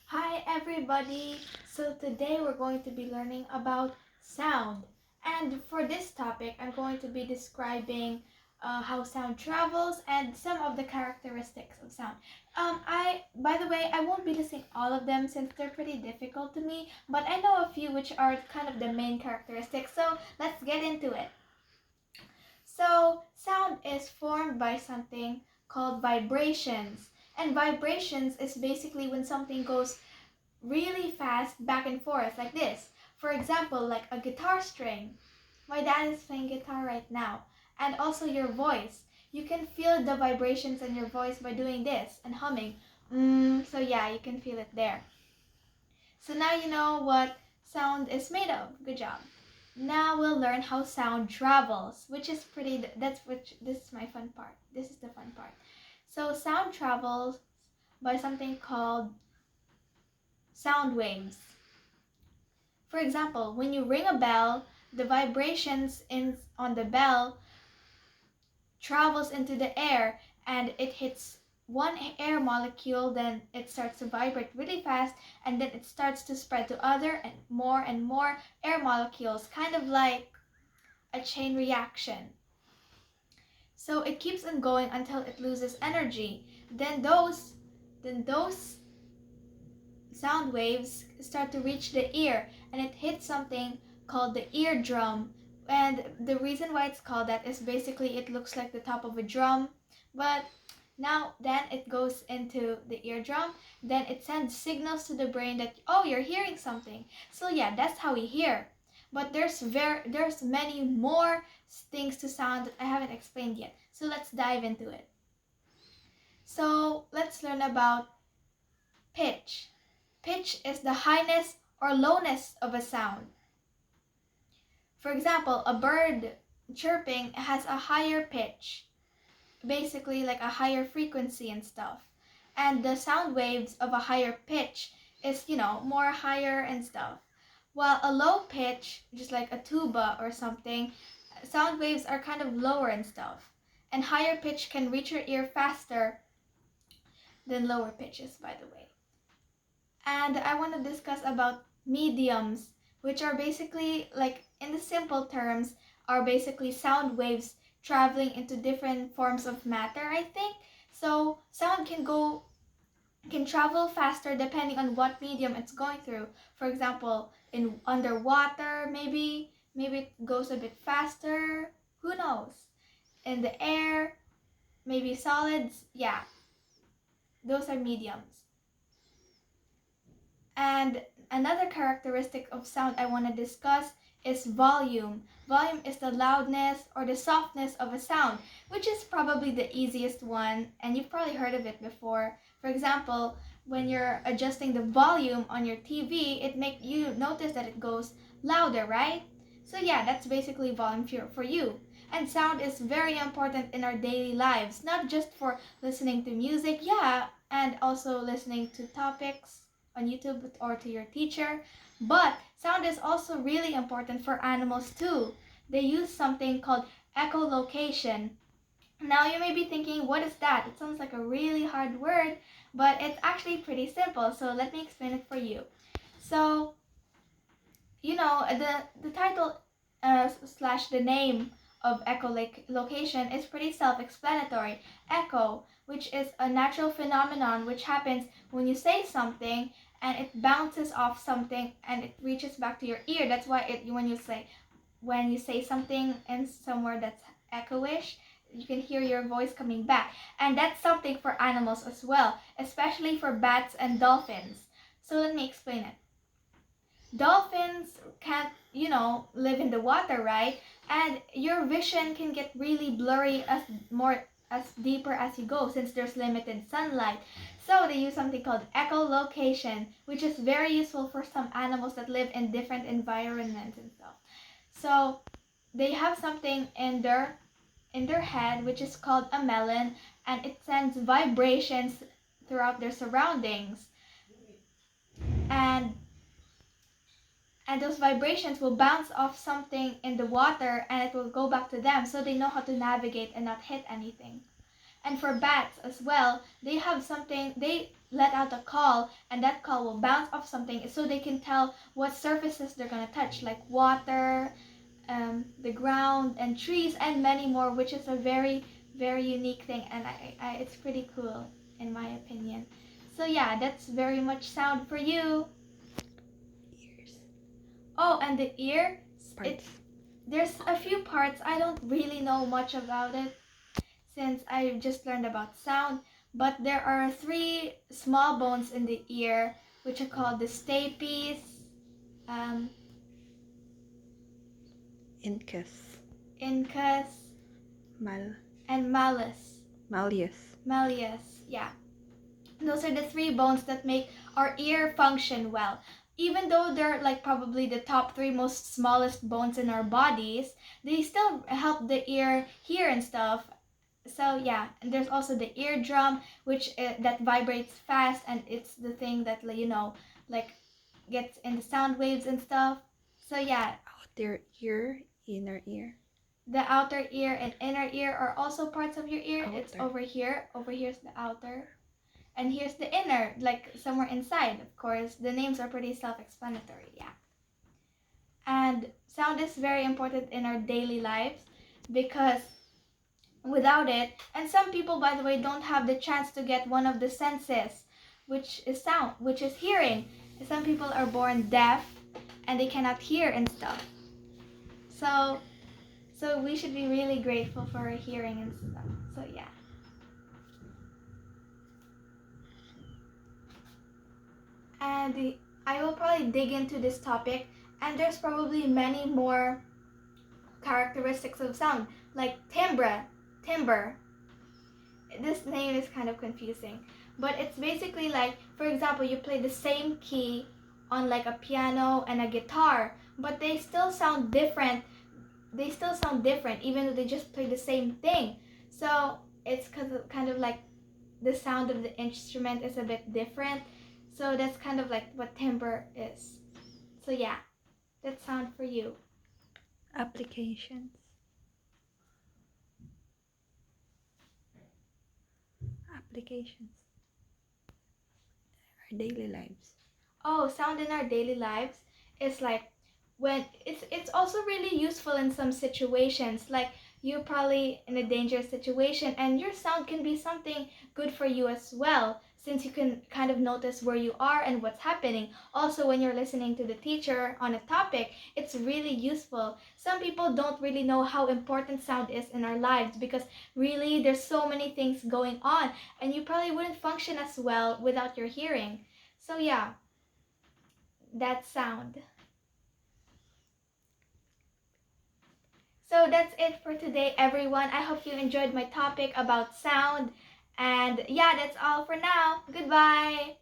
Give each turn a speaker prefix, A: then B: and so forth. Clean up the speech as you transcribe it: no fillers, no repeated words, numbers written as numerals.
A: Hi everybody! So today we're going to be learning about sound. And for this topic, I'm going to be describing how sound travels and some of the characteristics of sound. By the way, I won't be listing all of them since they're pretty difficult to me, but I know a few which are kind of the main characteristics. So let's get into it. So sound is formed by something called vibrations. And vibrations is basically when something goes really fast back and forth like this. For example, like a guitar string. My dad is playing guitar right now. And also your voice. You can feel the vibrations in your voice by doing this and humming. So yeah, you can feel it there. So now you know what sound is made of. Good job. Now we'll learn how sound travels, which is this is my fun part. This is the fun part. So sound travels by something called sound waves. For example, when you ring a bell, the vibrations on the bell travels into the air and it hits one air molecule, then it starts to vibrate really fast, and then it starts to spread to other and more air molecules, kind of like a chain reaction. So it keeps on going until it loses energy. Then those sound waves start to reach the ear and it hits something called the eardrum. And the reason why it's called that is basically it looks like the top of a drum, but then it goes into the eardrum, then it sends signals to the brain that, oh, you're hearing something. So yeah, that's how we hear. But there's many more things to sound that I haven't explained yet. So let's dive into it. So let's learn about pitch. Pitch is the highness or lowness of a sound. For example, a bird chirping has a higher pitch, basically like a higher frequency and stuff. And the sound waves of a higher pitch is, more higher and stuff. While a low pitch, just like a tuba or something, sound waves are kind of lower and stuff. And higher pitch can reach your ear faster than lower pitches, by the way. And I want to discuss about mediums, which are basically, like in the simple terms, are basically sound waves traveling into different forms of matter, I think. So sound can travel faster depending on what medium it's going through. For example, in underwater, maybe it goes a bit faster. Who knows? In the air, maybe solids. Yeah, those are mediums. And another characteristic of sound I want to discuss is volume. Volume is the loudness or the softness of a sound, which is probably the easiest one, and you've probably heard of it before. For example, when you're adjusting the volume on your TV, it make you notice that it goes louder, right? So yeah, that's basically volume for you. And sound is very important in our daily lives, not just for listening to music, yeah, and also listening to topics on YouTube or to your teacher. But sound is also really important for animals too. They use something called echolocation. Now you may be thinking, what is that? It sounds like a really hard word, but it's actually pretty simple. So let me explain it for you. So, the title slash the name of echolocation is pretty self-explanatory. Echo, which is a natural phenomenon which happens when you say something and it bounces off something and it reaches back to your ear. That's why when you say something in somewhere that's echoish, you can hear your voice coming back. And that's something for animals as well, especially for bats and dolphins. So let me explain it. Dolphins can't, live in the water, right? And your vision can get really blurry as deeper as you go since there's limited sunlight. So they use something called echolocation, which is very useful for some animals that live in different environments and stuff. So they have something in their head which is called a melon, and it sends vibrations throughout their surroundings. And those vibrations will bounce off something in the water and it will go back to them, so they know how to navigate and not hit anything. And for bats as well, they have something, let out a call, and that call will bounce off something so they can tell what surfaces they're gonna touch, like water, the ground, and trees, and many more, which is a very, very unique thing, and it's pretty cool in my opinion. So yeah, that's very much sound for you.
B: Ears.
A: Oh, and the ear,
B: Parts.
A: there's a few parts. I don't really know much about it since I just learned about sound, but there are 3 small bones in the ear, which are called the stapes, um,
B: Incus.
A: incus, and malleus. Yeah, those are the 3 bones that make our ear function well. Even though they're like probably the top 3 most smallest bones in our bodies, they still help the ear hear and stuff. So yeah, and there's also the eardrum, which that vibrates fast, and it's the thing that like gets in the sound waves and stuff. So yeah,
B: Outer ear, inner ear.
A: the outer ear and inner ear are also parts of your ear.
B: Outer.
A: It's over here. Over here's the outer, and here's the inner, like somewhere inside. Of course, the names are pretty self-explanatory. Yeah. And sound is very important in our daily lives because without it, and some people, by the way, don't have the chance to get one of the senses, which is sound, which is hearing. Some people are born deaf and they cannot hear and stuff. So we should be really grateful for our hearing and stuff. So yeah. And I will probably dig into this topic, and there's probably many more characteristics of sound, like timbre. This name is kind of confusing, but it's basically like, for example, you play the same key on like a piano and a guitar, but they still sound different. Even though they just play the same thing. So it's kind of like the sound of the instrument is a bit different. So that's kind of like what timbre is. So yeah, that's sound for you.
B: Applications. Our daily lives.
A: Oh, sound in our daily lives is like when it's also really useful in some situations, like you're probably in a dangerous situation and your sound can be something good for you as well, since you can kind of notice where you are and what's happening. Also, when you're listening to the teacher on a topic, it's really useful. Some people don't really know how important sound is in our lives because really there's so many things going on, and you probably wouldn't function as well without your hearing. So yeah, that sound. So that's it for today, everyone. I hope you enjoyed my topic about sound. And yeah, that's all for now. Goodbye.